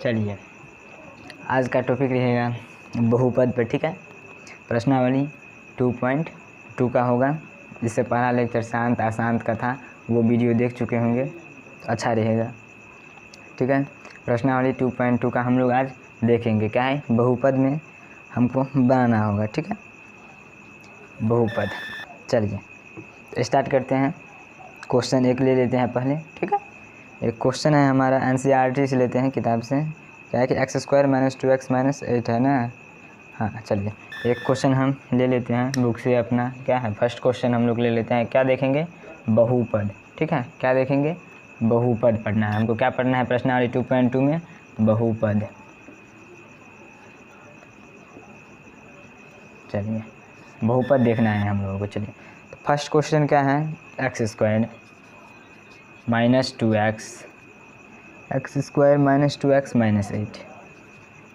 चलिए आज का टॉपिक रहेगा बहुपद पर, ठीक है। प्रश्नावली 2.2 का होगा। जिससे पहला लेक्चर शांत अशांत का था वो वीडियो देख चुके होंगे तो अच्छा रहेगा, ठीक है। प्रश्नावली 2.2 का हम लोग आज देखेंगे। क्या है, बहुपद में हमको बनाना होगा, ठीक है। बहुपद, चलिए स्टार्ट करते हैं। क्वेश्चन एक ले लेते हैं पहले, ठीक है। एक क्वेश्चन है हमारा NCERT से लेते हैं, किताब से। क्या है कि x² - 2x - 8 है ना। हाँ चलिए एक क्वेश्चन हम ले लेते हैं बुक से अपना। क्या है, फर्स्ट क्वेश्चन हम लोग ले लेते हैं। क्या देखेंगे, बहुपद, ठीक है। क्या देखेंगे, बहुपद पढ़ना है हमको। क्या पढ़ना है प्रश्नावली 2.2 में, बहुपद। चलिए बहुपद देखना है हम लोगों को। चलिए तो फर्स्ट क्वेश्चन क्या है, x² - 2x, x² - 2x - 8।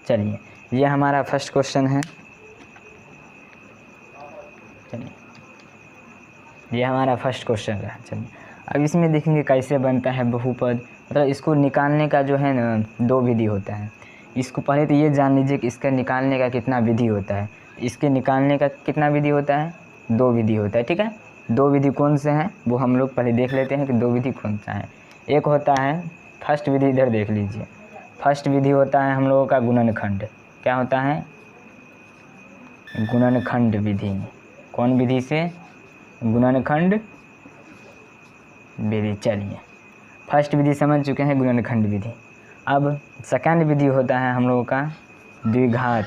चलिए ये हमारा फर्स्ट क्वेश्चन है। चलिए ये हमारा फर्स्ट क्वेश्चन है। चलिए अब इसमें देखेंगे कैसे बनता है बहुपद। मतलब इसको निकालने का जो है ना, दो विधि होता है। इसको पहले तो ये जान लीजिए कि इसका निकालने का कितना विधि होता है। इसके निकालने का कितना विधि होता है, दो विधि होता है, ठीक है। दो विधि कौन से हैं वो हम लोग पहले देख लेते हैं कि दो विधि कौन सा है। एक होता है फर्स्ट विधि, इधर देख लीजिए। फर्स्ट विधि होता है हम लोगों का गुणनखंड। क्या होता है, गुणनखंड विधि। कौन विधि से, गुणनखंड विधि। चलिए फर्स्ट विधि समझ चुके हैं, गुणनखंड विधि। अब सेकंड विधि होता है हम लोगों का द्विघात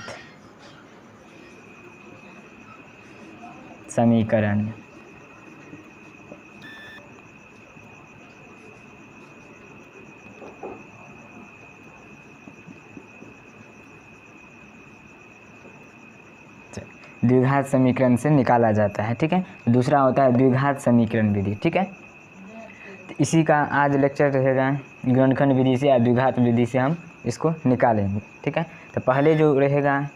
समीकरण। द्विघात समीकरण से निकाला जाता है, ठीक है। दूसरा होता है द्विघात समीकरण विधि, ठीक है। तो इसी का आज लेक्चर रहेगा, गुणनखंड विधि से या द्विघात विधि से हम इसको निकालेंगे, ठीक है। तो पहले जो रहेगा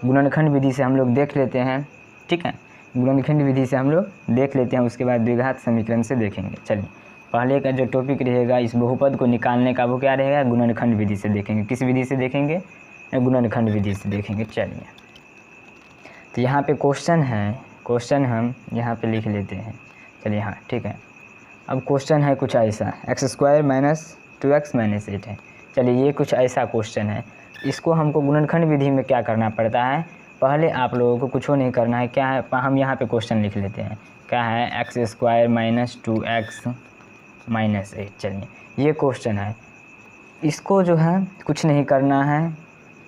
गुणनखंड विधि से हम लोग देख लेते हैं, ठीक है। गुणनखंड विधि से हम लोग देख लेते हैं, उसके बाद द्विघात समीकरण से देखेंगे। चलिए पहले का जो टॉपिक रहेगा इस बहुपद को निकालने का, वो क्या रहेगा, गुणनखंड विधि से देखेंगे। किस विधि से देखेंगे, गुणनखंड विधि से देखेंगे। चलिए तो यहाँ पे क्वेश्चन है, क्वेश्चन हम यहाँ पे लिख लेते हैं। चलिए हाँ ठीक है। अब क्वेश्चन है कुछ ऐसा, x² - 2x - 8 है। चलिए ये कुछ ऐसा क्वेश्चन है। इसको हमको गुणनखंड विधि में क्या करना पड़ता है, पहले आप लोगों को कुछ नहीं करना है। क्या है, हम यहाँ पे क्वेश्चन लिख लेते हैं। क्या है, x² - 2x - 8। चलिए ये क्वेश्चन है। इसको जो है कुछ नहीं करना है,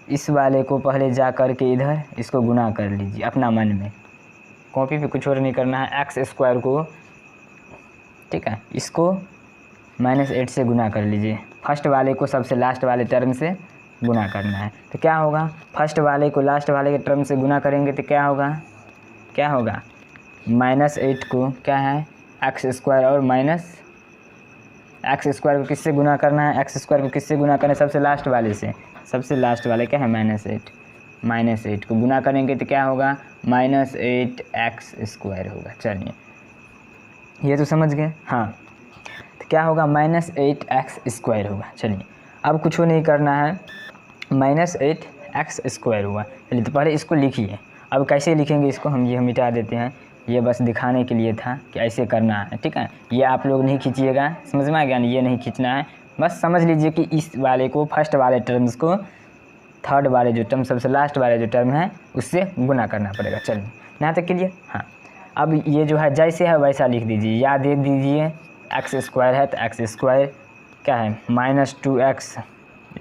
इस वाले को पहले जा कर के इधर इसको गुना कर लीजिए अपना मन में। कॉपी पे कुछ और नहीं करना है। x² को, ठीक है, इसको -8 से गुना कर लीजिए। फर्स्ट वाले को सबसे लास्ट वाले टर्म से गुना करना है। तो क्या होगा, फर्स्ट वाले को लास्ट वाले के टर्म से गुना करेंगे तो क्या होगा, क्या होगा, -8 को क्या है, x² और x² को किससे गुना करना है, x² को किससे गुना करना है, सबसे लास्ट वाले से। सबसे लास्ट वाले क्या है, -8 को गुना करेंगे तो क्या होगा, -8x² होगा। चलिए ये तो समझ गए। हाँ तो क्या होगा, -8x² होगा। चलिए अब कुछ नहीं करना है, -8x² हुआ। चलिए तो पहले इसको लिखिए। अब कैसे लिखेंगे इसको, हम ये मिटा देते हैं। ये बस दिखाने के लिए था कि ऐसे करना है, ठीक है। ये आप लोग नहीं खींचिएगा, समझ में आ गया, ये नहीं खींचना है। बस समझ लीजिए कि इस वाले को, फर्स्ट वाले टर्म्स को थर्ड वाले जो टर्म, सबसे लास्ट वाले जो टर्म है उससे गुना करना पड़ेगा। चलिए यहाँ तक क्लियर। हाँ अब ये जो है जैसे है वैसा लिख दीजिए, याद दे दीजिए। x² है तो x² क्या है, -2x,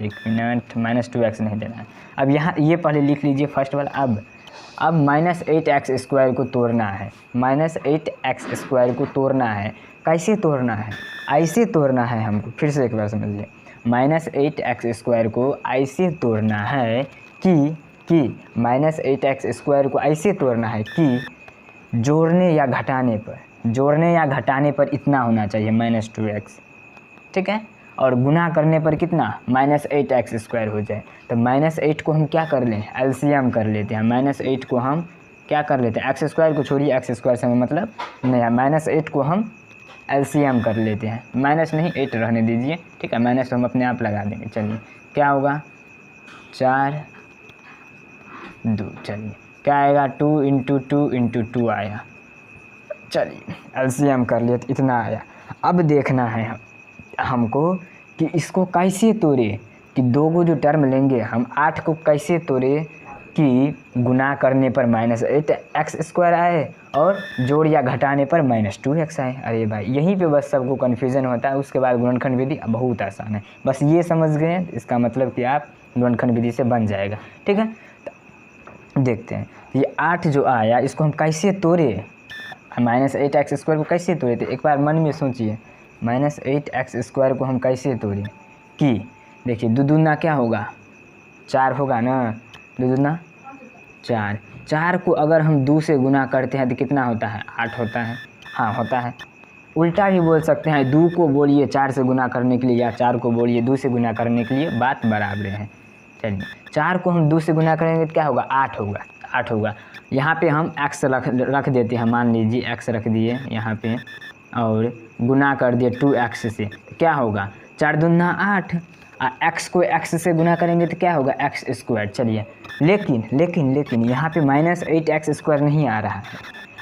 एक मिनट, -2x नहीं देना है। अब यहाँ ये पहले लिख लीजिए फर्स्ट वाला। अब -8x² को तोड़ना है, -8x² को तोड़ना है। कैसे तोड़ना है, ऐसे तोड़ना है हमको। फिर से एक बार समझिए, -8x² को ऐसे तोड़ना है कि -8x² को ऐसे तोड़ना है कि जोड़ने या घटाने पर इतना होना चाहिए, -2x, ठीक है। और गुना करने पर कितना, -8x² हो जाए। तो -8 को हम क्या कर लें, एलसीएम कर लेते हैं। -8 को हम क्या कर लेते हैं, x² को छोड़िए, x² से हमें मतलब नहीं है। -8 को हम एलसीएम कर लेते हैं। माइनस नहीं 8 रहने दीजिए, ठीक है, माइनस तो हम अपने आप लगा देंगे। चलिए क्या होगा 4 2, चलिए क्या आएगा 2 × 2 × 2 आया। चलिए एलसीएम कर लिए तो इतना आया। अब देखना है हमको कि इसको कैसे तोड़े, कि दो को जो टर्म लेंगे हम 8 को कैसे तोड़े कि गुना करने पर -8x² आए और जोड़ या घटाने पर -2x आए। अरे भाई यहीं पे बस सबको कन्फ्यूज़न होता है, उसके बाद गुणनखंड विधि बहुत आसान है। बस ये समझ गए इसका मतलब कि आप गुणनखंड विधि से बन जाएगा, ठीक है। तो देखते हैं ये 8 जो आया इसको हम कैसे तोड़े, -8x² को कैसे तोड़े थे, एक बार मन में सोचिए। -8x² को हम कैसे तोड़े कि देखिए 2 दूना क्या होगा 4 होगा ना, 2 दूना 4, 4 को अगर हम 2 से गुना करते हैं तो कितना होता है 8 होता है। हाँ होता है। उल्टा भी बोल सकते हैं, 2 को बोलिए 4 से गुना करने के लिए या 4 को बोलिए 2 से गुना करने के लिए, बात बराबर है। चलिए 4 को हम 2 से गुना करेंगे तो क्या होगा 8 होगा, 8 होगा। यहाँ पे हम x रख देते हैं, मान लीजिए x रख दिए यहाँ पे और गुना कर दिए 2x से, तो क्या होगा 4 दूना 8, x को x से गुना करेंगे तो क्या होगा x²। चलिए लेकिन यहाँ पे -8x² नहीं आ रहा है,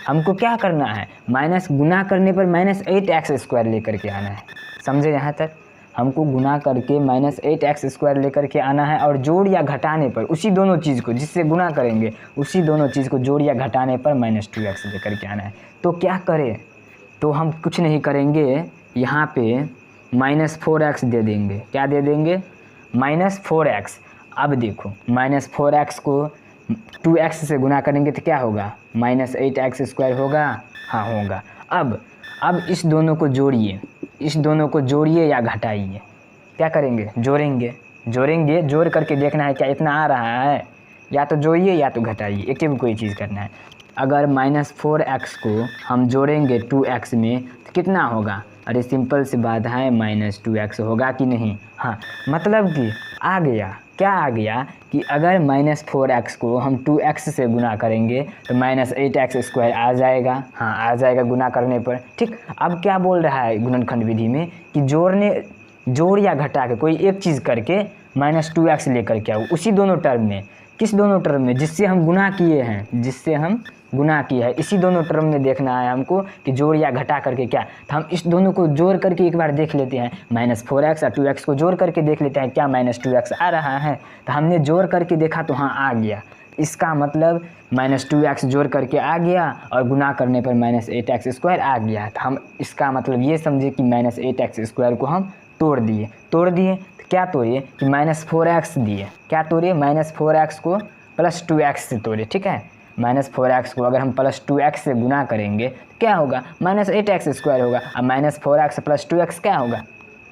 हमको क्या करना है माइनस गुना करने पर -8x² लेकर के आना है। समझे यहाँ तक, हमको गुना करके -8x² लेकर के आना है और जोड़ या घटाने पर उसी दोनों चीज़ को जिससे गुना करेंगे उसी दोनों चीज़ को जोड़ या घटाने पर -2x लेकर के आना है। तो क्या करें, तो हम कुछ नहीं करेंगे, यहाँ पे -4x दे देंगे। क्या दे देंगे -4x। अब देखो -4x को 2x से गुना करेंगे तो क्या होगा -8x² होगा। हाँ होगा। अब इस दोनों को जोड़िए, इस दोनों को जोड़िए या घटाइए। क्या करेंगे जोड़ेंगे, जोड़ करके देखना है क्या इतना आ रहा है, या तो जोड़िए या तो घटाइए, एक ही कोई चीज़ करना है। अगर -4x को हम जोड़ेंगे 2x में तो कितना होगा, अरे सिंपल सी बात है -2x होगा कि नहीं। हाँ मतलब कि आ गया, क्या आ गया कि अगर -4x को हम 2x से गुना करेंगे तो -8x² आ जाएगा। हाँ आ जाएगा गुना करने पर, ठीक। अब क्या बोल रहा है गुणनखंड विधि में कि जोड़ या घटा के कोई एक चीज़ करके -2x लेकर के आओ उसी दोनों टर्म में। किस दोनों टर्म में, जिससे हम गुना किए हैं, जिससे हम गुना किया है, इसी दोनों टर्म में देखना है हमको कि जोड़ या घटा करके क्या। तो हम इस दोनों को जोड़ करके एक बार देख लेते हैं, -4x और 2x को जोड़ करके देख लेते हैं क्या -2x आ रहा है। तो हमने जोड़ करके देखा तो हाँ आ गया, इसका मतलब -2x जोड़ करके आ गया और गुना करने पर -8x² आ गया। तो हम इसका मतलब ये समझे कि -8x² को हम तोड़ दिए। तो क्या तोड़िए कि -4x दिए, क्या तोड़िए -4x को +2x से तोड़े, ठीक है। -4x को अगर हम +2x से गुना करेंगे तो क्या होगा -8x² होगा। अब -4x + 2x क्या होगा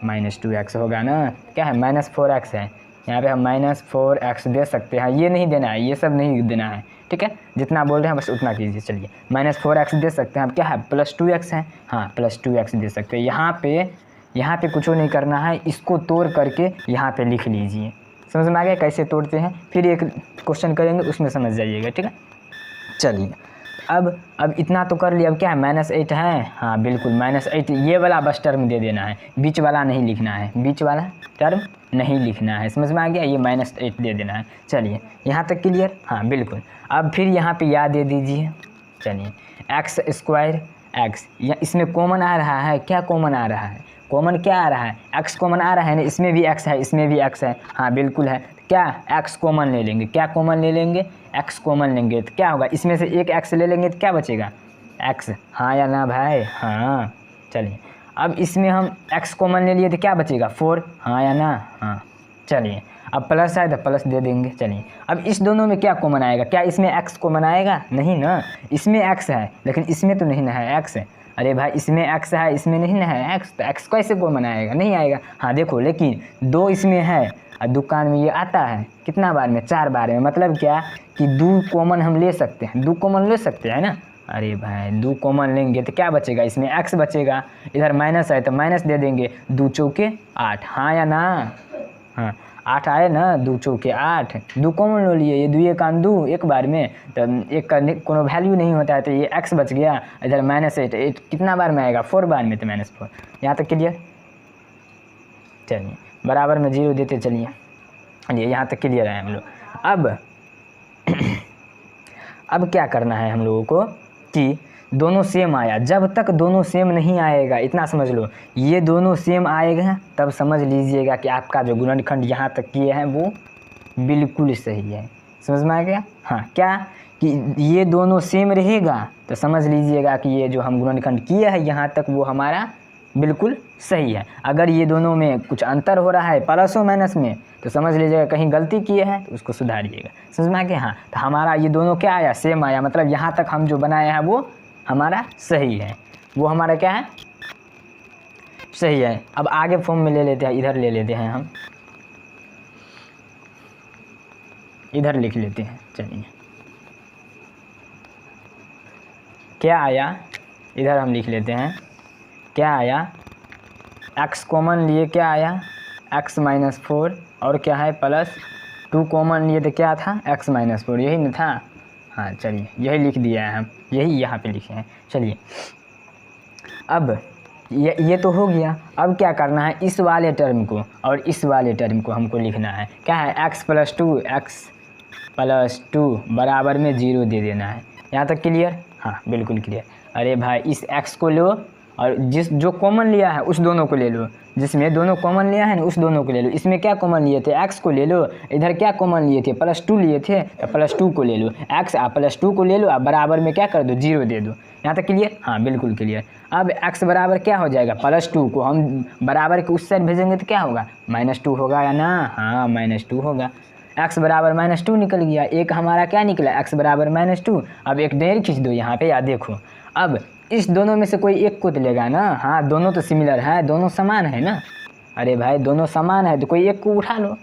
-2x होगा ना। क्या है -4x है, यहाँ पे हम -4x दे सकते हैं, ये नहीं देना है, ये सब नहीं देना है, ठीक है। जितना बोल रहे हैं बस उतना कीजिए। चलिए -4x दे सकते हैं, अब क्या है +2x है, हाँ +2x दे सकते हैं। यहाँ पे कुछ नहीं करना है, इसको तोड़ करके यहाँ पे लिख लीजिए। समझ में आ गया कैसे तोड़ते हैं, फिर एक क्वेश्चन करेंगे उसमें समझ जाइएगा, ठीक है। चलिए अब इतना तो कर लिया, अब क्या है -8 है, हाँ बिल्कुल -8, ये वाला बस टर्म दे देना है, बीच वाला नहीं लिखना है, बीच वाला टर्म नहीं लिखना है। समझ में आ गया, ये -8 दे देना है। चलिए यहाँ तक क्लियर, हाँ बिल्कुल। अब फिर यहाँ पे याद दे दीजिए। चलिए x² x, या इसमें कॉमन आ रहा है, क्या कॉमन आ रहा है, कॉमन क्या आ रहा है x कॉमन आ रहा है ना, इसमें भी x है इसमें भी x है, हाँ बिल्कुल है। क्या x कॉमन ले लेंगे, क्या कॉमन ले लेंगे x कॉमन लेंगे तो क्या होगा, इसमें से एक x ले लेंगे तो क्या बचेगा x, हाँ या ना भाई, हाँ। चलिए अब इसमें हम x कॉमन ले लिए तो क्या बचेगा 4, हाँ या ना, हाँ। चलिए अब प्लस है तो प्लस दे देंगे। चलिए अब इस दोनों में क्या कॉमन आएगा, क्या इसमें x कॉमन आएगा, नहीं ना, इसमें x है लेकिन इसमें तो नहीं ना है x। अरे भाई इसमें x है इसमें नहीं ना है x, तो x कैसे कॉमन आएगा, नहीं आएगा। हाँ देखो लेकिन 2 इसमें है और दुकान में ये आता है कितना बार में, 4 बार में, मतलब क्या कि 2 कॉमन हम ले सकते हैं, 2 कॉमन ले सकते हैं ना। अरे भाई 2 कॉमन लेंगे तो क्या बचेगा, इसमें x बचेगा, इधर माइनस है तो माइनस दे देंगे, 2 चौके 8, हाँ या ना, हाँ। 8 आए ना, 2 चौके 8, 2 कॉमन लो लिए, ये 2 एक आन 2 एक बार में, तो एक का कोनो वैल्यू नहीं होता है, तो ये x बच गया, इधर -8 कितना बार में आएगा, 4 बार में, तो -4। यहाँ तक क्लियर। चलिए बराबर में 0 देते चलिए, चलिए यहाँ तक क्लियर है हम लोग। अब क्या करना है हम लोगों को कि दोनों सेम आया, जब तक दोनों सेम नहीं आएगा, इतना समझ लो, ये दोनों सेम आएगा तब समझ लीजिएगा कि आपका जो गुणनखंड यहाँ तक किए हैं वो बिल्कुल सही है। समझ में आ गया। हाँ, क्या कि ये दोनों सेम रहेगा तो समझ लीजिएगा कि ये जो हम गुणनखंड किए हैं यहाँ तक वो हमारा बिल्कुल सही है। अगर ये दोनों में कुछ अंतर हो रहा है प्लस और माइनस में, तो समझ लीजिएगा कहीं गलती किए हैं, तो उसको सुधारिएगा। समझ में आ गया। हाँ, तो हमारा ये दोनों क्या आया, सेम आया, मतलब यहाँ तक हम जो बनाए हैं वो हमारा सही है, वो हमारा क्या है, सही है। अब आगे फॉर्म में ले लेते हैं, इधर ले लेते हैं, हम इधर लिख लेते हैं। चलिए क्या आया, इधर हम लिख लेते हैं, क्या आया, x कॉमन लिए क्या आया, x -4, और क्या है +2 कॉमन लिए तो क्या था, x -4, यही न था। हाँ चलिए यही लिख दिया है, हम यही यहाँ पे लिखे हैं। चलिए अब ये तो हो गया। अब क्या करना है, इस वाले टर्म को और इस वाले टर्म को हमको लिखना है। क्या है, x + 2 बराबर में 0 दे देना है। यहाँ तक क्लियर। हाँ बिल्कुल क्लियर। अरे भाई इस x को लो और जो कॉमन लिया है उस दोनों को ले लो, जिसमें दोनों कॉमन लिया है ना उस दोनों को ले लो। इसमें क्या कॉमन लिए थे, x को ले लो, इधर क्या कॉमन लिए थे, +2 लिए थे, तो +2 को ले लो, x +2 को ले लो, आप बराबर में क्या कर दो, 0 दे दो। यहाँ तक क्लियर। हाँ बिल्कुल क्लियर। अब x बराबर क्या हो जाएगा, +2 को हम बराबर के उस साइड भेजेंगे तो क्या होगा, -2 होगा या ना। हाँ -2 होगा। x बराबर -2 निकल गया, एक हमारा क्या निकला, x बराबर -2। अब एक ढेर खींच दो यहाँ पे, या देखो अब इस दोनों में से कोई एक को तो लेगा ना। हाँ दोनों तो सिमिलर है, दोनों समान है ना। अरे भाई दोनों समान है तो कोई एक को उठा लो।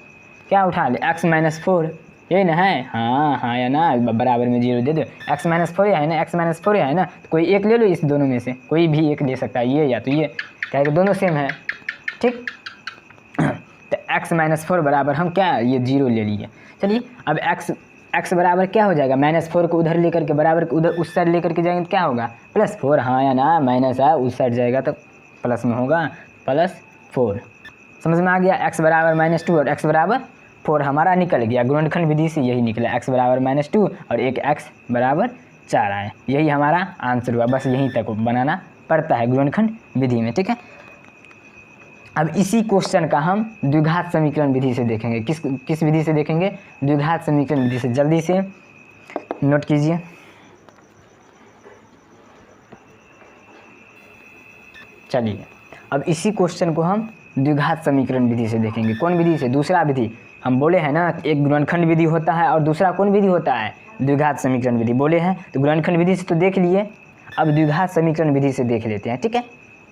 क्या उठा ले, x -4, यही ना है। हाँ हाँ या ना, बराबर में 0 दे दो। x -4 है ना, x -4 है ना, तो कोई एक ले लो, इस दोनों में से कोई भी एक ले सकता है, ये या तो ये, क्या कि दोनों सेम है। ठीक, तो x -4 बराबर हम क्या, ये 0 ले लिए। चलिए अब x बराबर क्या हो जाएगा, -4 को उधर लेकर के बराबर उधर उस साइड लेकर के जाएंगे तो क्या होगा, +4। हाँ या ना, माइनस है उस साइड जाएगा तो प्लस में होगा, +4। समझ में आ गया। x बराबर -2 और x बराबर 4 हमारा निकल गया। गुणनखंड विधि से यही निकला, x बराबर -2 और एक x बराबर 4 आए, यही हमारा आंसर हुआ। बस यहीं तक बनाना पड़ता है गुणनखंड विधि में। ठीक है, अब इसी क्वेश्चन का हम द्विघात समीकरण विधि से देखेंगे। किस विधि से देखेंगे, द्विघात समीकरण विधि से। जल्दी से नोट कीजिए। चलिए अब इसी क्वेश्चन को हम द्विघात समीकरण विधि से देखेंगे। कौन विधि से, दूसरा विधि। हम बोले हैं ना एक गुणनखंड विधि होता है और दूसरा कौन विधि होता है, द्विघात समीकरण विधि बोले हैं। तो गुणनखंड विधि से तो देख लिए, अब द्विघात समीकरण विधि से देख लेते हैं। ठीक है,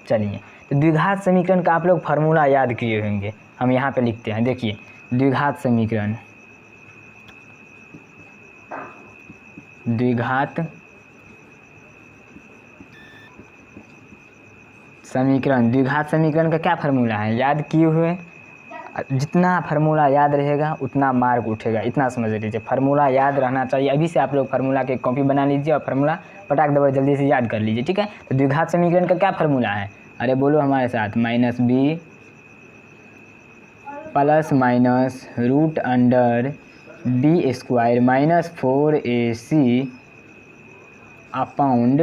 चलिए तो द्विघात समीकरण का आप लोग फार्मूला याद किए होंगे, हम यहाँ पे लिखते हैं। देखिए द्विघात समीकरण, द्विघात समीकरण का क्या फार्मूला है, याद किए हुए। जितना फार्मूला याद रहेगा उतना मार्क उठेगा, इतना समझ लीजिए। फार्मूला याद रहना चाहिए। अभी से आप लोग फार्मूला की कॉपी बना लीजिए और फार्मूला पटाक दबा जल्दी से याद कर लीजिए। ठीक है, तो द्विघात समीकरण का क्या फार्मूला है, अरे बोलो हमारे साथ, -b ±√under b² -4ac upon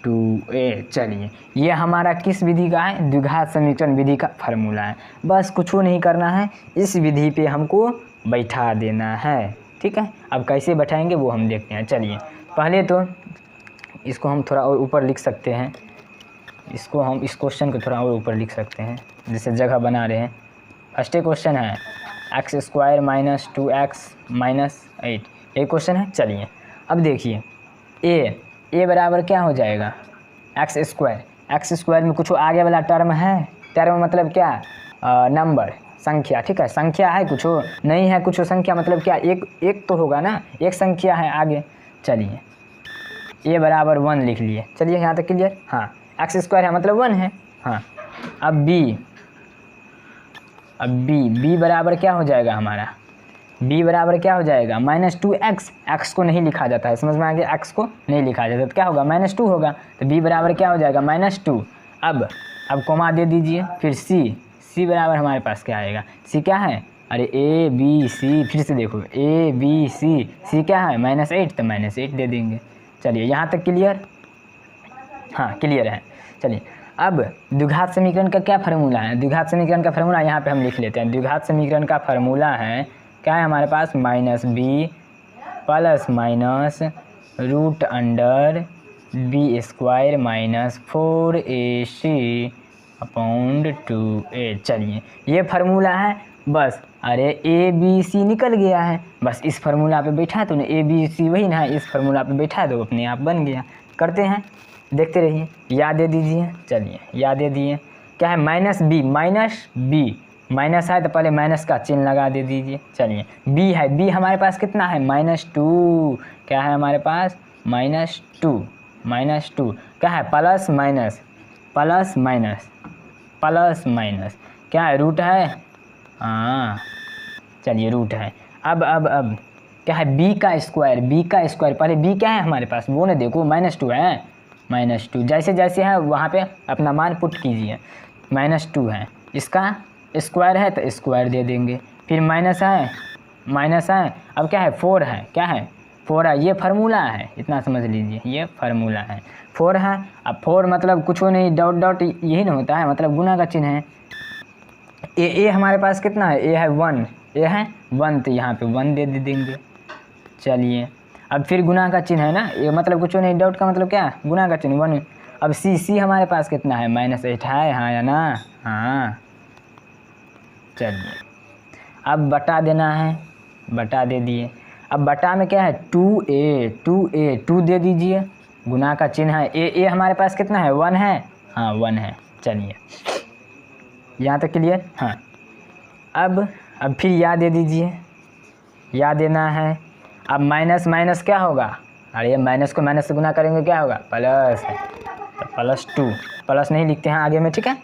2a। चलिए ये हमारा किस विधि का है, द्विघात समीकरण विधि का फार्मूला है। बस कुछ नहीं करना है, इस विधि पे हमको बैठा देना है। ठीक है, अब कैसे बैठाएंगे वो हम देखते हैं। चलिए पहले तो इसको हम थोड़ा और ऊपर लिख सकते हैं, इसको हम इस क्वेश्चन को थोड़ा और ऊपर लिख सकते हैं, जैसे जगह बना रहे हैं। फर्स्ट क्वेश्चन है x² -2x -8, ये क्वेश्चन है। चलिए अब देखिए a बराबर क्या हो जाएगा, x² में कुछ आगे वाला टर्म है, टर्म मतलब क्या, नंबर, संख्या। ठीक है, संख्या है, कुछ नहीं है, कुछ संख्या मतलब क्या, एक तो होगा ना, एक संख्या है आगे। चलिए a बराबर 1 लिख लिए। चलिए यहाँ तक क्लियर। हाँ x² है मतलब 1 है। हाँ अब b अब b बराबर क्या हो जाएगा हमारा, b बराबर क्या हो जाएगा -2x। x को नहीं लिखा जाता है, समझ में आ गया, x को नहीं लिखा जाता तो क्या होगा -2 होगा। तो b बराबर क्या हो जाएगा -2। अब कोमा दे दीजिए, फिर c बराबर हमारे पास क्या आएगा, c क्या है, अरे a b c, फिर से देखो a b c क्या है -8, तो -8 दे देंगे। चलिए यहाँ तक क्लियर, हाँ क्लियर है। चलिए अब द्विघात समीकरण का क्या फार्मूला है, द्विघात समीकरण का फार्मूला यहाँ पे हम लिख लेते हैं। द्विघात समीकरण का फार्मूला है क्या है हमारे पास, -b plus minus √b² -4ac/2a। चलिए ये फार्मूला है बस। अरे a b c निकल गया है, बस इस फार्मूला पे बैठा तो a b c वही ना है, इस फार्मूला पे बैठा तो अपने आप बन गया। करते हैं, देखते रहिए, याद दे दीजिए। चलिए याद दे दिए, क्या है -b माइनस है तो पहले माइनस का चिन्ह लगा दे दीजिए। चलिए b है, b हमारे पास कितना है -2, क्या है हमारे पास -2 क्या है प्लस माइनस क्या है रूट है, हाँ चलिए रूट है। अब क्या है b का स्क्वायर, पहले b क्या है हमारे पास वो ना देखो, -2 है, -2 जैसे जैसे है वहाँ पे अपना मान पुट कीजिए। -2 है, इसका स्क्वायर है तो स्क्वायर दे देंगे, फिर माइनस है, अब क्या है 4 है, क्या है 4 है, ये फार्मूला है, इतना समझ लीजिए ये फार्मूला है। 4 है, अब 4 मतलब कुछ नहीं, डॉट यही ना होता है, मतलब गुना का चिन्ह है। ए हमारे पास कितना है, ए है 1 तो यहाँ पे 1 दे देंगे। चलिए अब फिर गुना का चिन्ह है ना, ये मतलब कुछ नहीं, डॉट का मतलब क्या, गुना का चिन्ह 1। अब सी हमारे पास कितना है -8 है, हाँ या ना, हाँ। चलिए अब बटा देना है, बटा दे दिए। अब बटा में क्या है 2 दे दीजिए, गुना का चिन्ह है, ए हमारे पास कितना है 1 है, हाँ 1 है। चलिए यहाँ तक क्लियर, हाँ। अब फिर या दे दीजिए, या देना है। अब माइनस क्या होगा, अरे माइनस को माइनस से गुना करेंगे क्या होगा, प्लस, तो +2, प्लस नहीं लिखते हैं आगे में, ठीक है,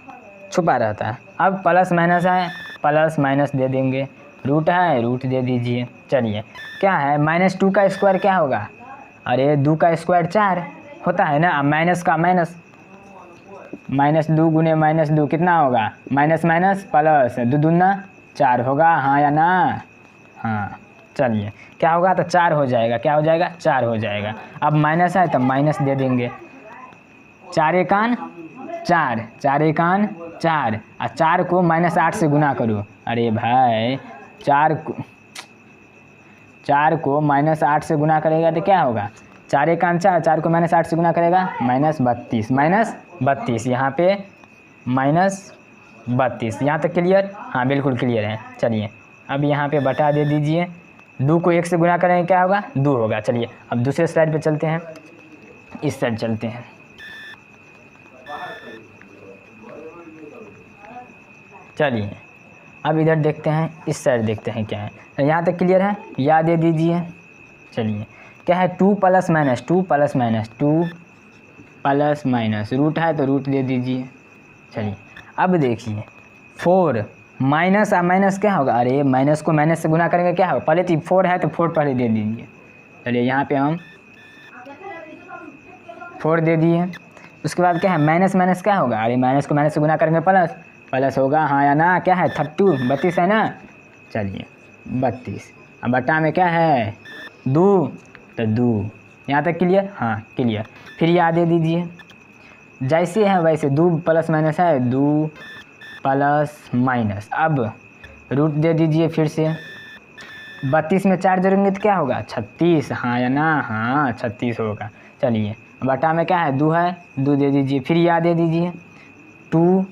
छुपा रहता है। अब प्लस माइनस है, प्लस माइनस दे देंगे, रूट है, रूट दे दीजिए। चलिए क्या है -2 का स्क्वायर क्या होगा, अरे 2 का स्क्वायर 4 होता है ना। अब माइनस का माइनस, -2 गुने -2 कितना होगा, माइनस प्लस 2 दूना 4 होगा, हाँ या ना, हाँ। चलिए क्या होगा, तो 4 हो जाएगा, क्या हो जाएगा 4 हो जाएगा। अब माइनस है तो माइनस दे देंगे, 4 एकान 4, 4 एकान 4, और 4 को -8 से गुना करो। अरे भाई 4 को -8 से गुना करेगा तो क्या होगा, 4 एकान 4, 4 को -8 से गुना करेगा -32, यहाँ पे -32। यहाँ तक क्लियर, हाँ बिल्कुल क्लियर है। चलिए अब यहाँ पे बटा दे दीजिए, 2 को 1 से गुना करेंगे क्या होगा, 2 होगा। चलिए अब दूसरे स्लाइड पे चलते हैं, इस साइड चलते हैं। चलिए अब इधर देखते हैं, इस साइड देखते हैं क्या है। तो यहाँ तक क्लियर है, या दे दीजिए। चलिए क्या है 2 प्लस माइनस रूट है तो रूट दे दीजिए। चलिए अब देखिए 4 माइनस क्या होगा, अरे माइनस को माइनस से गुना करेंगे क्या होगा, पहले तो 4 है तो 4 पहले दे दीजिए। चलिए यहाँ पे हम 4 दे दिए। उसके बाद क्या है माइनस क्या होगा, अरे माइनस को माइनस से गुना करेंगे प्लस होगा, हाँ या ना, क्या है 32 है ना। चलिए 32, अब बटा में क्या है 2 तो 2। यहाँ तक क्लियर, हाँ क्लियर। फिर याद दे दीजिए, जैसे है वैसे 2 प्लस माइनस है, 2 प्लस माइनस। अब रूट दे दीजिए फिर से, 32 में 4 जोड़ेंगे तो क्या होगा 36, हाँ या ना, हाँ 36 होगा। चलिए बटा में क्या है 2 है, 2 दे दीजिए। फिर याद दे दीजिए 2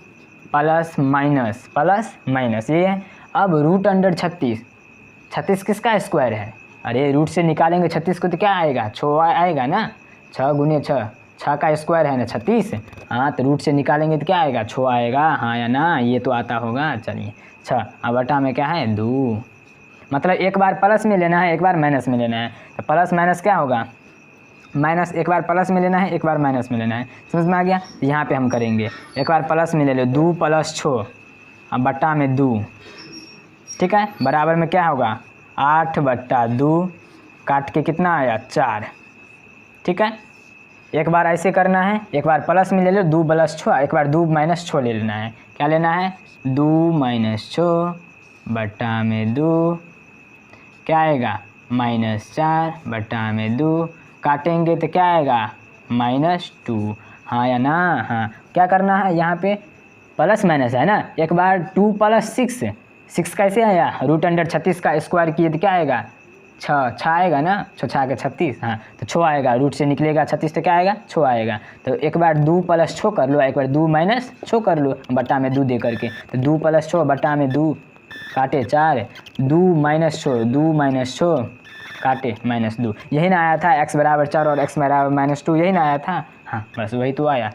प्लस माइनस ये है। अब रूट अंडर 36 किसका स्क्वायर है, अरे रूट से निकालेंगे 36 को तो क्या आएगा 6 आएगा ना, 6 गुने 6 का स्क्वायर है ना 36, हाँ तो रूट से निकालेंगे तो क्या आएगा 6 आएगा, हाँ या ना, ये तो आता होगा। चलिए 6, अब बटा में क्या है 2, मतलब एक बार प्लस में लेना है एक बार माइनस में लेना है, तो प्लस माइनस क्या होगा, माइनस एक बार प्लस में लेना है एक बार माइनस में लेना है, समझ में आ गया। यहाँ पे हम करेंगे, एक बार प्लस में ले लो 2 + 6, अब बट्टा में 2, ठीक है, बराबर में क्या होगा 8/2, काट के कितना आया 4, ठीक है। एक बार ऐसे करना है, एक बार प्लस में ले लो 2 + 6, एक बार 2 - 6 ले लेना है। क्या लेना है 2 - 6 बट्टा में 2, क्या आएगा -4/2, काटेंगे तो क्या आएगा -2, हाँ या ना। हाँ, क्या करना है यहाँ पे प्लस माइनस है ना, एक बार 2 + 6, 6 कैसे आया √36 का स्क्वायर किए तो क्या आएगा 6 आएगा ना, 6 के 36, हाँ तो 6 आएगा, रूट से निकलेगा 36 तो क्या आएगा 6 आएगा। तो एक बार 2 + 6 कर लो, एक बार 2 - 6 कर लो बट्टा में 2 दे करके, तो 2 + 6 बट्टा में 2 काटे 4, 2 - 6, 2 - 6 काटे -2, यही ना आया था x = 4 और x = -2, यही ना आया था। हाँ बस वही तो आया,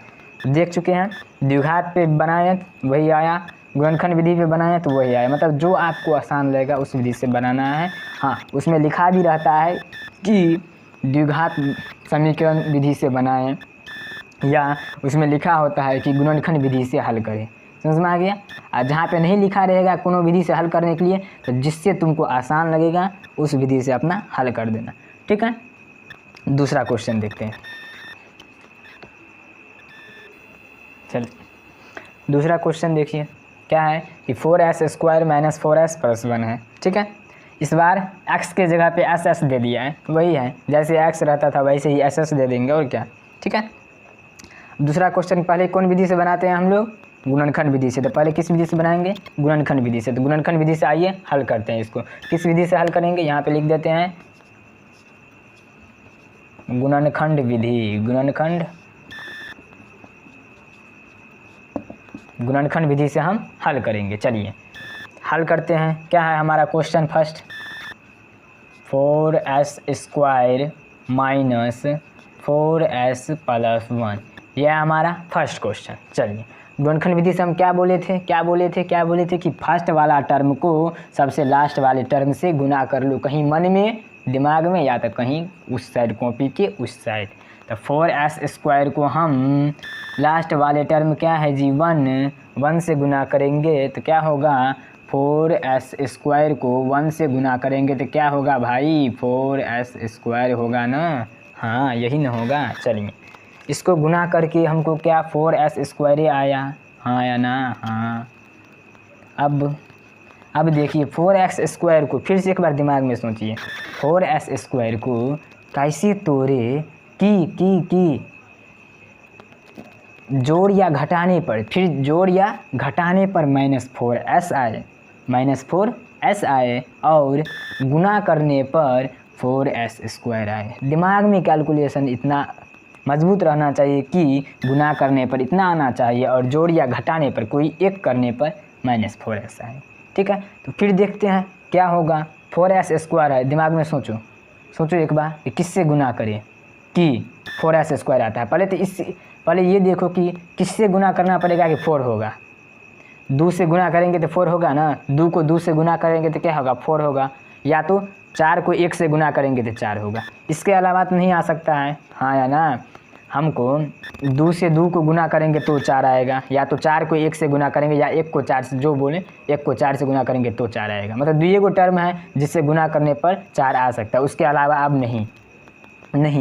देख चुके हैं। द्विघात पे बनाए वही आया, गुणनखंड विधि पे बनाए तो वही आया, मतलब जो आपको आसान लगेगा उस विधि से बनाना है। हाँ, उसमें लिखा भी रहता है कि द्विघात समीकरण विधि से बनाएं, या उसमें लिखा होता है कि गुणनखंड विधि से हल करें, समझ में आ गया। और जहाँ पे नहीं लिखा रहेगा कोनो विधि से हल करने के लिए, तो जिससे तुमको आसान लगेगा उस विधि से अपना हल कर देना, ठीक है। दूसरा क्वेश्चन देखते हैं, चलिए दूसरा क्वेश्चन देखिए क्या है कि 4s² - 4s + 1 है, ठीक है। इस बार x के जगह पे ss दे दिया है, वही है जैसे x रहता था वैसे ही ss दे देंगे, और क्या, ठीक है। दूसरा क्वेश्चन पहले कौन विधि से बनाते हैं हम लोग, गुणनखंड विधि से। तो पहले किस विधि से बनाएंगे, गुणनखंड विधि से। तो गुणनखंड विधि से आइए हल करते हैं इसको। किस विधि से हल करेंगे, यहाँ पे लिख देते हैं गुणनखंड विधि, गुणनखंड विधि से हम हल करेंगे। चलिए हल करते हैं, क्या है हमारा क्वेश्चन फर्स्ट, 4s² - 4s + 1, यह है हमारा फर्स्ट क्वेश्चन। चलिए गुणनखंड विधि से हम क्या बोले थे कि फर्स्ट वाला टर्म को सबसे लास्ट वाले टर्म से गुना कर लो, कहीं मन में दिमाग में या तो कहीं उस साइड कॉपी के उस साइड। तो 4s² को हम लास्ट वाले टर्म क्या है जी 1 से गुना करेंगे तो क्या होगा 4s² को 1 से गुना करेंगे तो क्या होगा भाई 4s² होगा ना, हाँ यही ना होगा। चलिए इसको गुना करके हमको क्या 4s² आया, हाँ या ना, हाँ। अब देखिए 4x² को फिर से एक बार दिमाग में सोचिए, 4s² को कैसे तोड़े कि जोड़ या घटाने पर, फिर जोड़ या घटाने पर -4s आए और गुना करने पर 4s² आए। दिमाग में कैलकुलेशन इतना मजबूत रहना चाहिए कि गुना करने पर इतना आना चाहिए और जोड़ या घटाने पर कोई एक करने पर -4s आए, ठीक है। तो फिर देखते हैं क्या होगा, 4s² है, दिमाग में सोचो एक बार कि किससे गुना करें कि 4s² आता है। पहले ये देखो कि किससे गुना करना पड़ेगा कि 4 होगा, 2 से गुना करेंगे तो 4 होगा ना, 2 को 2 से गुना करेंगे तो क्या होगा 4 होगा, या तो 4 को 1 से गुना करेंगे तो 4 होगा, इसके अलावा तो नहीं आ सकता है, हाँ या ना। हमको 2 से 2 को गुना करेंगे तो 4 आएगा, या तो 4 को 1 से गुना करेंगे या 1 को 4 से, जो बोले 1 को 4 से गुना करेंगे तो 4 आएगा। मतलब 2 टर्म है जिससे गुना करने पर 4 आ सकता है, उसके अलावा अब नहीं।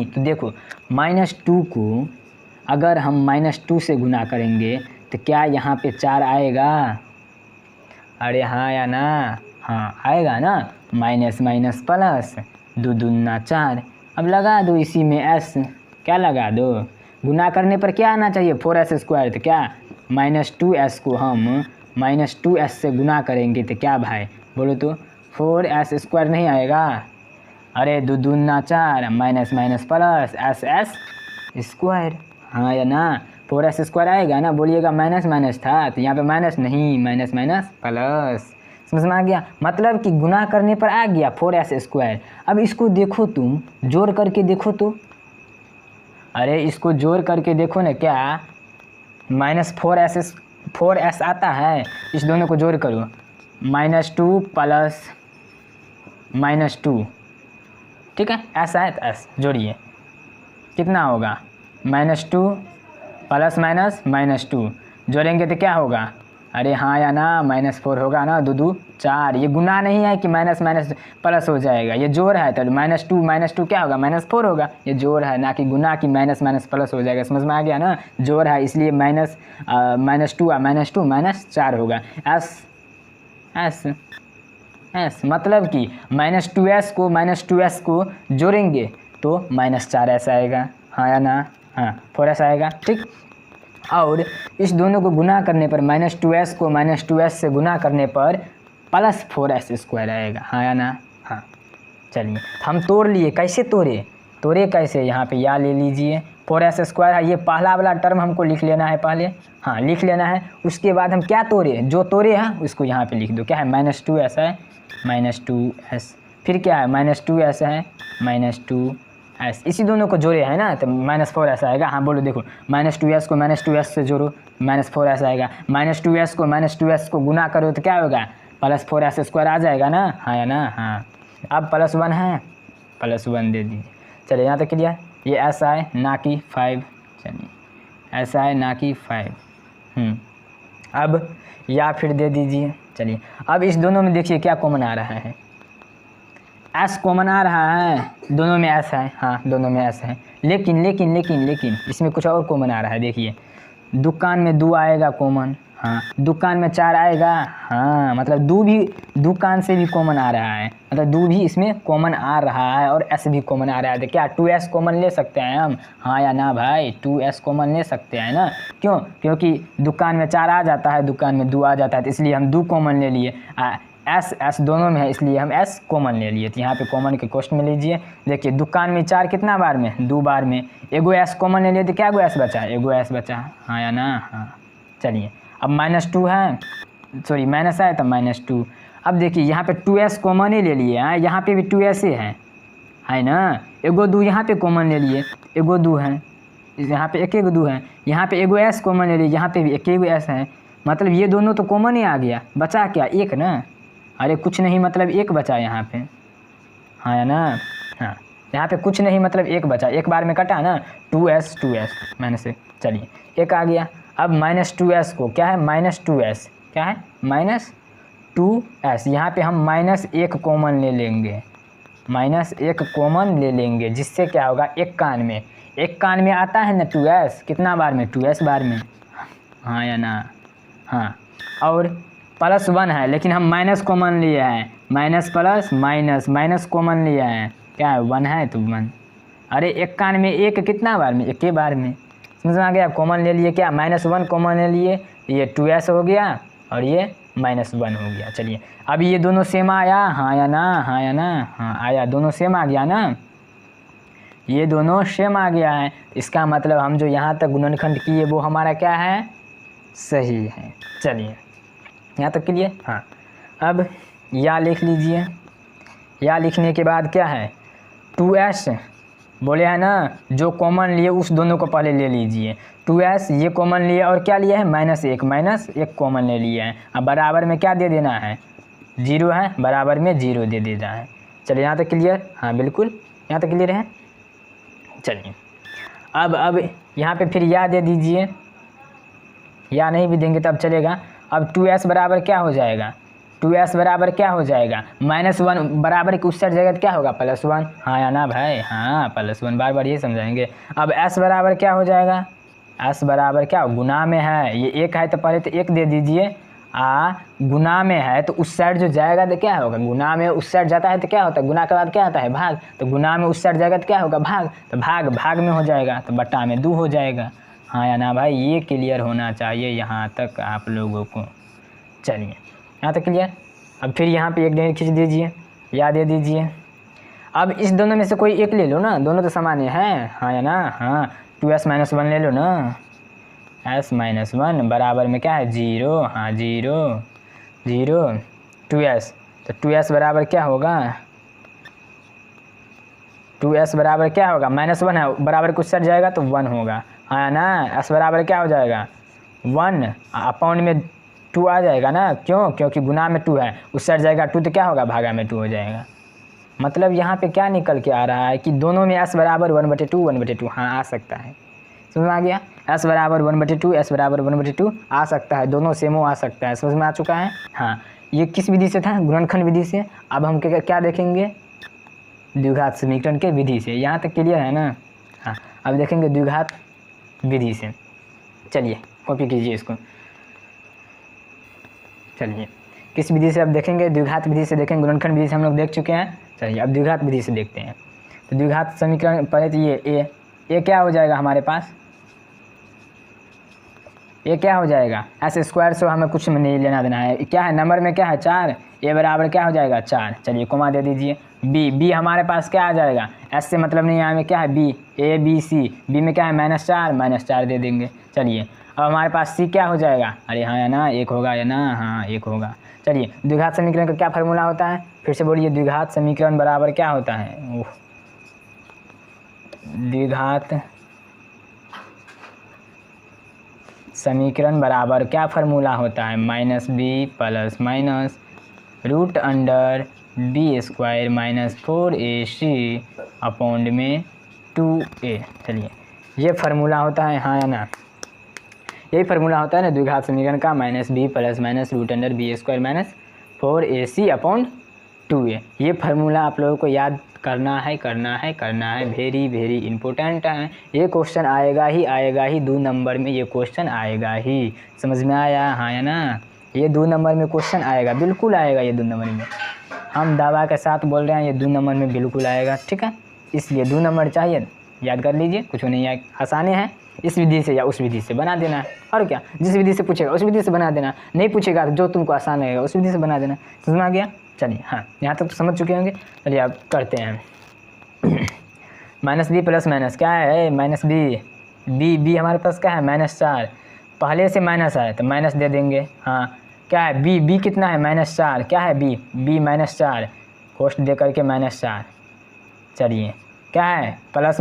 तो देखो -2 को अगर हम -2 से गुना करेंगे तो क्या यहाँ पे 4 आएगा, अरे हाँ या ना, हाँ आएगा ना, माइनस माइनस प्लस 2 दूना 4। अब लगा दो इसी में s, क्या लगा दो, गुना करने पर क्या आना चाहिए 4s², तो क्या -2s को हम -2s से गुना करेंगे तो क्या भाई बोलो तो 4s² नहीं आएगा, अरे 2 दूना 4 माइनस माइनस प्लस s², हाँ या ना, 4s² आएगा ना, बोलिएगा माइनस माइनस था तो यहाँ पे माइनस नहीं, माइनस माइनस प्लस, समझ में आ गया। मतलब कि गुना करने पर आ गया 4s²। अब इसको देखो तुम जोड़ करके देखो तो, अरे इसको जोड़ करके देखो ना, क्या -4s आता है, इस दोनों को जोड़ करो, -2 प्लस -2, ठीक है, s है तो s जोड़िए कितना होगा -2 प्लस -2 जोड़ेंगे तो क्या होगा अरे हाँ या ना, -4 होगा ना, 2 2 4। ये गुना नहीं है कि माइनस माइनस प्लस हो जाएगा, ये जोड़ है। तो -2 क्या होगा, -4 होगा। ये जोड़ है, ना कि गुना कि माइनस माइनस प्लस हो जाएगा। समझ में आ गया ना, जोड़ है इसलिए -2 -4 होगा। एस मतलब कि -2s को जोड़ेंगे तो -4s आएगा। हाँ या ना, हाँ 4s आएगा, ठीक। और इस दोनों को गुना करने पर -2s को -2s से गुना करने पर +4s² आएगा। हाँ या ना, हाँ। चलिए हम तोड़ लिए, कैसे तोड़े कैसे, यहाँ पे या ले लीजिए, 4s² है। ये पहला वाला टर्म हमको लिख लेना है पहले, हाँ लिख लेना है। उसके बाद हम क्या तोड़े, जो तोड़े हैं उसको यहाँ पे लिख दो। क्या है, -2s है, -2s, फिर क्या है, -2s है, -2s, इसी दोनों को जोड़े है ना, तो -4s आएगा। हाँ बोलो, देखो -2s को -2s से जोड़ो, -4s आएगा। -2s को -2s को गुना करो तो क्या होगा, +4s² आ जाएगा ना। हाँ या ना, हाँ। अब +1 है, +1 दे दीजिए। चलिए यहाँ तक क्लियर। ये s आए ना कि 5, चलिए s आए ना कि 5। अब या फिर दे दीजिए। चलिए अब इस दोनों में देखिए क्या कॉमन आ रहा है, s कॉमन आ रहा है, दोनों में s है। हाँ दोनों में s है, लेकिन इसमें कुछ और कॉमन आ रहा है। देखिए दुकान में 2 आएगा कॉमन, हाँ दुकान में 4 आएगा, हाँ मतलब 2 भी दुकान से भी कॉमन आ रहा है, मतलब 2 भी इसमें कॉमन आ रहा है और s भी कॉमन आ रहा है। तो क्या 2s कॉमन ले सकते हैं हम, हाँ या ना भाई, 2s कॉमन ले सकते हैं ना। क्यों, क्योंकि दुकान में 4 आ जाता है, दुकान में 2 आ जाता है, तो इसलिए हम 2 कॉमन ले लिए। s दोनों में है इसलिए हम s कॉमन ले लिए। तो यहाँ पे कॉमन के कॉस्ट में लीजिए। देखिए दुकान में 4 कितना बार में, 2 बार में, एगो s कॉमन ले लिए तो क्या एगो s बचा, एगो s बचा। हाँ या ना, हाँ। चलिए अब -2 है, सॉरी माइनस है तो -2। अब देखिए यहाँ पे 2s कॉमन ही ले लिए हैं, यहाँ पे भी 2s ही है ना। एगो 2 यहाँ पे कॉमन ले लिए, एगो 2 है, यहाँ पे एक 2 है, यहाँ पे एगो s कॉमन ले लिए, यहाँ पे भी एक s है। मतलब ये दोनों तो कॉमन ही आ गया, बचा क्या, एक ना। अरे कुछ नहीं, मतलब एक बचा यहाँ पे। हाँ या ना, हाँ यहाँ पे कुछ नहीं मतलब एक बचा, एक बार में कटा ना, 2s मैंने से। चलिए एक आ गया। अब -2s को क्या है, -2s क्या है, -2s, यहाँ पे हम -1 कॉमन ले लेंगे, -1 कॉमन ले लेंगे, जिससे क्या होगा, एक कान में आता है ना 2s, कितना बार में, 2s बार में। हाँ या ना, हाँ। और +1 है, लेकिन हम माइनस कॉमन लिए हैं, माइनस प्लस माइनस कॉमन लिया है, क्या है 1 है तो 1। अरे एक कान में एक कितना बार में, एक ही बार में। समझ में आ गया, कॉमन ले लिए, क्या -1 कॉमन ले लिए, ये 2s हो गया और ये -1 हो गया। चलिए अब ये दोनों सेम आया, हाँ या ना, हाँ या ना, हाँ आया, दोनों सेम आ गया ना, ये दोनों सेम आ गया है। इसका मतलब हम जो यहाँ तक गुणनखंड किए वो हमारा क्या है, सही है। चलिए यहाँ तक क्लियर। हाँ अब या लिख लीजिए। या लिखने के बाद क्या है, 2s बोले है ना, जो कॉमन लिए उस दोनों को पहले ले लीजिए। 2s ये कॉमन लिए और क्या लिए है, -1 कॉमन ले लिए हैं। अब बराबर में क्या दे देना है, 0 है, बराबर में 0 दे देना है। चलिए यहाँ तक क्लियर, हाँ बिल्कुल यहाँ तक क्लियर है। चलिए अब यहाँ पे फिर या दे दीजिए, या नहीं भी देंगे तब चलेगा। अब 2s बराबर क्या हो जाएगा, 2s बराबर क्या हो जाएगा, -1 बराबर की उस साइड जगह क्या होगा, +1। हाँ या ना भाई, हाँ +1, बार बार ये समझाएंगे। अब s बराबर क्या हो जाएगा, s बराबर क्या, गुना में है, ये 1 है तो पहले तो 1 दे दीजिए, गुना में है तो उस साइड जो जाएगा तो क्या होगा, गुना में उस साइड जाता है तो क्या होता है, गुना के बाद क्या आता है, भाग, तो गुना में उस साइड जाएगा तो क्या होगा, भाग, तो भाग में हो जाएगा, तो बट्टा में 2 हो जाएगा। हाँ या ना भाई, ये क्लियर होना चाहिए यहाँ तक आप लोगों को। चलिए यहाँ तक क्लियर। अब फिर यहाँ पे एक डेढ़ खींच दीजिए, या दे दीजिए। अब इस दोनों में से कोई एक ले लो ना, दोनों तो समान हैं। हाँ या ना, हाँ 2s -1 ले लो ना, s -1 बराबर में क्या है, 0। हाँ 0 2s, तो 2s बराबर क्या होगा, 2s बराबर क्या होगा, -1 है, बराबर कुछ सट जाएगा तो 1 होगा। हाँ ना, s बराबर क्या हो जाएगा, 1 अपॉन में 2 आ जाएगा ना, क्यों, क्योंकि गुना में 2 है, उस साइड जाएगा 2 तो क्या होगा, भागा में 2 हो जाएगा। मतलब यहाँ पे क्या निकल के आ रहा है कि दोनों में s बराबर 1/2 1/2, हाँ आ सकता है, समझ में आ गया। एस बराबर 1/2, एस बराबर 1/2 आ सकता है, दोनों सेमो आ सकता है। समझ में आ चुका है। हाँ, ये किस विधि से था? गुणनखंड विधि से। अब हम क्या देखेंगे? द्विघात समीकरण के विधि से। यहाँ तक क्लियर है ना? हाँ, अब देखेंगे द्विघात विधि से। चलिए कॉपी कीजिए इसको। चलिए किस विधि से अब देखेंगे? द्विघात विधि से देखेंगे। गुणनखंड विधि से हम लोग देख चुके हैं। चलिए अब द्विघात विधि से देखते हैं। तो द्विघात समीकरण पहले तो ये क्या हो जाएगा हमारे पास? ये क्या हो जाएगा? एस स्क्वायर से हमें कुछ नहीं लेना देना है। क्या है नंबर में? क्या है? 4। ए बराबर क्या हो जाएगा? 4। चलिए कोमा दे दीजिए। बी हमारे पास क्या आ जाएगा? एस से मतलब नहीं है हमें, क्या है? B, A B C. B में क्या है? -4 दे देंगे। चलिए अब हमारे पास सी क्या हो जाएगा? अरे हाँ या ना, 1 होगा या ना? हाँ 1 होगा। चलिए द्विघात समीकरण का क्या फार्मूला होता है? फिर से बोलिए। द्विघात समीकरण बराबर क्या होता है? द्विघात समीकरण बराबर क्या फार्मूला होता है? -b plus minus root under B square minus 4ac upon में 2a। चलिए ये फार्मूला होता है, हाँ या ना? यही फार्मूला होता है ना द्विघात समीकरण का, -b plus minus root under B square minus 4ac upon 2a। ये फार्मूला आप लोगों को याद करना है। वेरी वेरी इंपॉर्टेंट है। ये क्वेश्चन आएगा ही 2 नंबर में। ये क्वेश्चन आएगा ही। समझ में आया? हाँ या ना? ये 2 नंबर में क्वेश्चन आएगा, बिल्कुल आएगा ये 2 नंबर में। हम दावा के साथ बोल रहे हैं ये 2 नंबर में बिल्कुल आएगा, ठीक है? इसलिए 2 नंबर चाहिए, याद कर लीजिए। कुछ नहीं है, आसानी है। इस विधि से या उस विधि से बना देना है, और क्या? जिस विधि से पूछेगा उस विधि से बना देना। नहीं पूछेगा तो जो तुमको आसान लगेगा उस विधि से बना देना। समझ में आ गया? चलिए हाँ, यहाँ तक तो समझ चुके होंगे। चलिए अब करते हैं। -b प्लस माइनस क्या है? -b हमारे पास क्या है? -4। पहले से माइनस है तो माइनस दे देंगे। हाँ क्या है? b कितना है? -4। क्या है? b -4 कोष्ट दे करके -4। चलिए क्या है? प्लस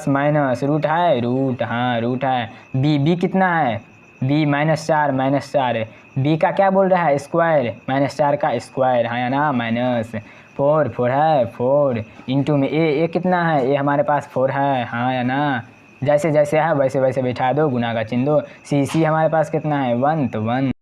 माइनस रूट है, हाँ रूट है। b कितना है? b -4 b का क्या बोल रहा है? स्क्वायर, -4 का स्क्वायर, हाँ या ना? -4 है, 4 इंटू में ए कितना है? ए हमारे पास 4 है, हाँ या ना? जैसे जैसे है वैसे वैसे बैठा दो, गुना का चिन्ह दो। सी हमारे पास कितना है? 1, तो 1।